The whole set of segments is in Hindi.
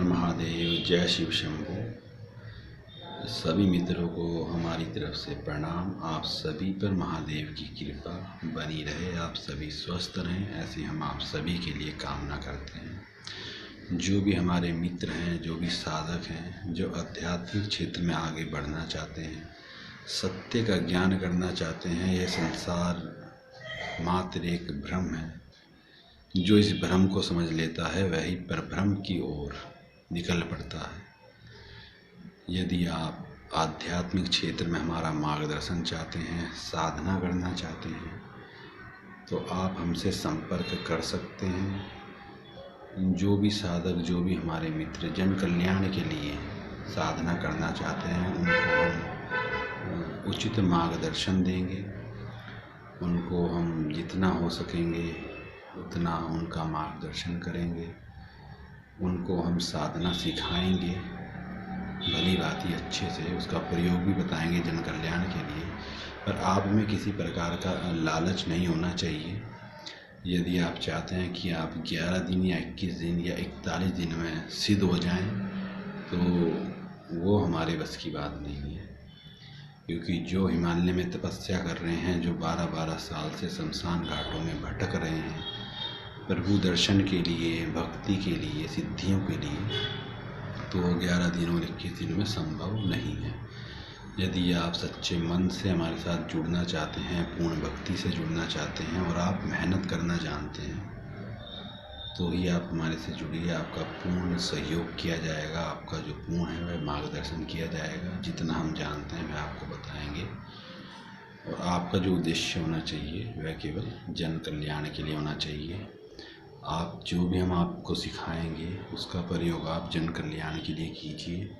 महादेव, जय शिव शंभू। सभी मित्रों को हमारी तरफ से प्रणाम। आप सभी पर महादेव की कृपा बनी रहे, आप सभी स्वस्थ रहें, ऐसी हम आप सभी के लिए कामना करते हैं। जो भी हमारे मित्र हैं, जो भी साधक हैं, जो आध्यात्मिक क्षेत्र में आगे बढ़ना चाहते हैं, सत्य का ज्ञान करना चाहते हैं, यह संसार मात्र एक भ्रम है। जो इस भ्रम को समझ लेता है वही परब्रह्म की ओर निकल पड़ता है। यदि आप आध्यात्मिक क्षेत्र में हमारा मार्गदर्शन चाहते हैं, साधना करना चाहते हैं, तो आप हमसे संपर्क कर सकते हैं। जो भी साधक, जो भी हमारे मित्र जन कल्याण के लिए साधना करना चाहते हैं, उनको हम उचित मार्गदर्शन देंगे। उनको हम जितना हो सकेंगे उतना उनका मार्गदर्शन करेंगे। उनको हम साधना सिखाएंगे, भली बात ही अच्छे से उसका प्रयोग भी बताएंगे जन कल्याण के लिए। पर आप में किसी प्रकार का लालच नहीं होना चाहिए। यदि आप चाहते हैं कि आप 11 दिन या 21 दिन या 41 दिन में सिद्ध हो जाएं, तो वो हमारे बस की बात नहीं है। क्योंकि जो हिमालय में तपस्या कर रहे हैं, जो 12-12 साल से शमशान घाटों में भटक रहे हैं प्रभु दर्शन के लिए, भक्ति के लिए, सिद्धियों के लिए, तो 11 दिन और 21 दिन में संभव नहीं है। यदि आप सच्चे मन से हमारे साथ जुड़ना चाहते हैं, पूर्ण भक्ति से जुड़ना चाहते हैं और आप मेहनत करना जानते हैं, तो ही आप हमारे से जुड़िए। आपका पूर्ण सहयोग किया जाएगा। आपका जो पूर्ण है वह मार्गदर्शन किया जाएगा। जितना हम जानते हैं वह आपको बताएंगे। और आपका जो उद्देश्य होना चाहिए वह केवल जन कल्याण के लिए होना चाहिए। आप जो भी हम आपको सिखाएंगे उसका प्रयोग आप जन कल्याण के लिए कीजिए।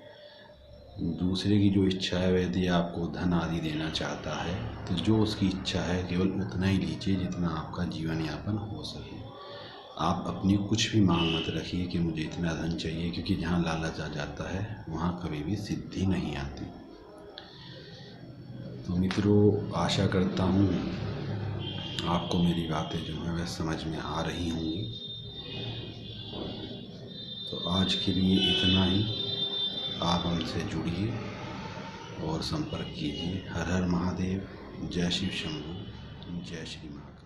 दूसरे की जो इच्छा है, यदि आपको धन आदि देना चाहता है, तो जो उसकी इच्छा है केवल उतना ही लीजिए जितना आपका जीवन यापन हो सके। आप अपनी कुछ भी मांग मत रखिए कि मुझे इतना धन चाहिए, क्योंकि जहाँ लालच आ जाता है वहाँ कभी भी सिद्धि नहीं आती। तो मित्रों, आशा करता हूँ आपको मेरी बातें जो हैं वह समझ में आ रही होंगी। तो आज के लिए इतना ही। आप हमसे जुड़िए और संपर्क कीजिए। हर हर महादेव, जय शिव शंभू, जय श्री महादेव।